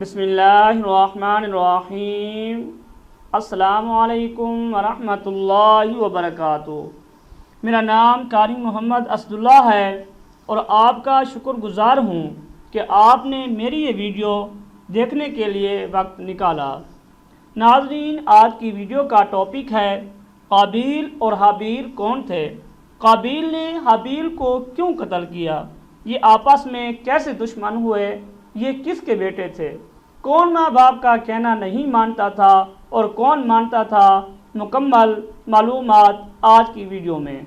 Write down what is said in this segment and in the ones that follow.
بسم اللہ الرحمن الرحیم۔ السلام علیکم ورحمۃ اللہ وبرکاتہ۔ میرا نام قاری محمد اسد اللہ ہے اور آپ کا شکر گزار ہوں کہ آپ نے میری یہ ویڈیو دیکھنے کے لیے وقت نکالا۔ ناظرین، آج کی ویڈیو کا ٹاپک ہے قابیل اور حابیل کون تھے؟ قابیل نے حابیل کو کیوں قتل کیا؟ یہ آپس میں کیسے دشمن ہوئے؟ یہ کس کے بیٹے تھے؟ کون ماں باپ کا کہنا نہیں مانتا تھا اور کون مانتا تھا؟ مکمل معلومات آج کی ویڈیو میں،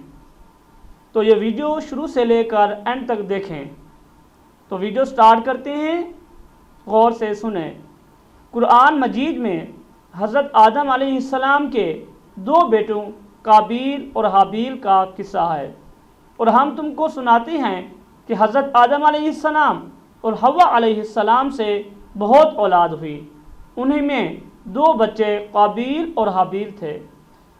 تو یہ ویڈیو شروع سے لے کر اینڈ تک دیکھیں۔ تو ویڈیو سٹارٹ کرتے ہیں، غور سے سنیں۔ قرآن مجید میں حضرت آدم علیہ السلام کے دو بیٹوں قابیل اور حابیل کا قصہ ہے، اور ہم تم کو سناتے ہیں کہ حضرت آدم علیہ السلام اور حوا علیہ السلام سے بہت اولاد ہوئی۔ انہیں میں دو بچے قابیل اور حابیل تھے۔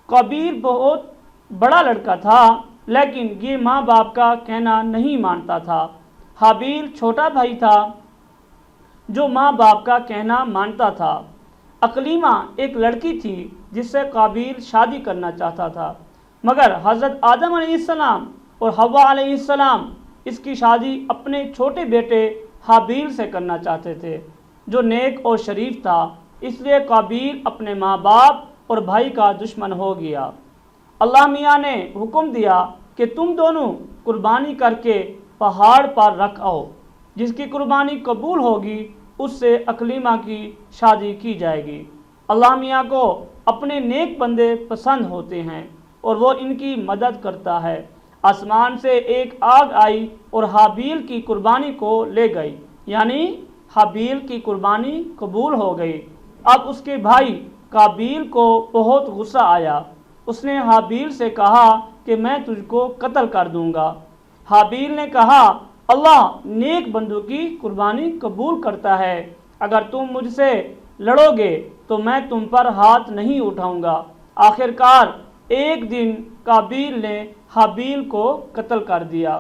قابیل بہت بڑا لڑکا تھا، لیکن یہ ماں باپ کا کہنا نہیں مانتا تھا۔ حابیل چھوٹا بھائی تھا جو ماں باپ کا کہنا مانتا تھا۔ اقلیمہ ایک لڑکی تھی جس سے قابیل شادی کرنا چاہتا تھا، مگر حضرت آدم علیہ السلام اور حوا علیہ السلام اس کی شادی اپنے چھوٹے بیٹے حابیل سے کرنا چاہتے تھے جو نیک اور شریف تھا، اس لیے قابیل اپنے ماں باپ اور بھائی کا دشمن ہو گیا۔ اللہ میاں نے حکم دیا کہ تم دونوں قربانی کر کے پہاڑ پر رکھ آؤ، جس کی قربانی قبول ہوگی اس سے اقلیمہ کی شادی کی جائے گی۔ اللہ میاں کو اپنے نیک بندے پسند ہوتے ہیں اور وہ ان کی مدد کرتا ہے۔ آسمان سے ایک آگ آئی اور حابیل کی قربانی کو لے گئی، یعنی حابیل کی قربانی قبول ہو گئی۔ اب اس کے بھائی قابیل کو بہت غصہ آیا۔ اس نے حابیل سے کہا کہ میں تجھ کو قتل کر دوں گا۔ حابیل نے کہا، اللہ نیک بندوں کی قربانی قبول کرتا ہے، اگر تم مجھ سے لڑو گے تو میں تم پر ہاتھ نہیں اٹھاؤں گا۔ آخر کار ایک دن قابیل نے حابیل کو قتل کر دیا۔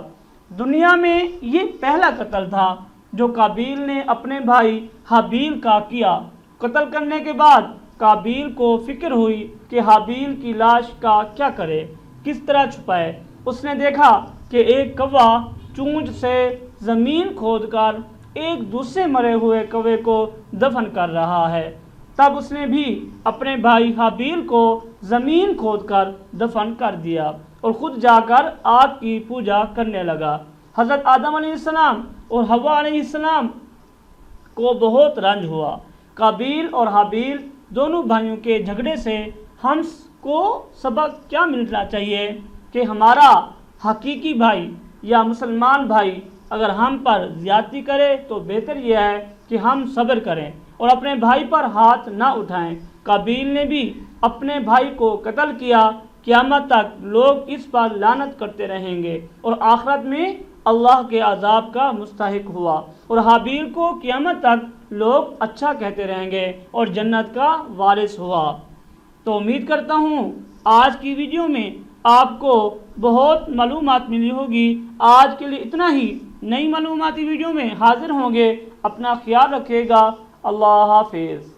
دنیا میں یہ پہلا قتل تھا جو قابیل نے اپنے بھائی حابیل کا کیا۔ قتل کرنے کے بعد قابیل کو فکر ہوئی کہ حابیل کی لاش کا کیا کرے، کس طرح چھپائے۔ اس نے دیکھا کہ ایک کوا چونچ سے زمین کھود کر ایک دوسرے مرے ہوئے کوے کو دفن کر رہا ہے۔ تب اس نے بھی اپنے بھائی حابیل کو زمین کھود کر دفن کر دیا اور خود جا کر آگ کی پوجا کرنے لگا۔ حضرت آدم علیہ السلام اور حوا علیہ السلام کو بہت رنج ہوا۔ قابیل اور حابیل دونوں بھائیوں کے جھگڑے سے ہم کو سبق کیا ملنا چاہیے کہ ہمارا حقیقی بھائی یا مسلمان بھائی اگر ہم پر زیادتی کرے تو بہتر یہ ہے کہ ہم صبر کریں اور اپنے بھائی پر ہاتھ نہ اٹھائیں۔ قابیل نے بھی اپنے بھائی کو قتل کیا۔ قیامت تک لوگ اس پر لعنت کرتے رہیں گے اور آخرت میں اللہ کے عذاب کا مستحق ہوا، اور حابیل کو قیامت تک لوگ اچھا کہتے رہیں گے اور جنت کا وارث ہوا۔ تو امید کرتا ہوں آج کی ویڈیو میں آپ کو بہت معلومات ملی ہوگی۔ آج کے لیے اتنا ہی، نئی معلوماتی ویڈیو میں حاضر ہوں گے۔ اپنا خیال رکھیے گا۔ اللہ حافظ۔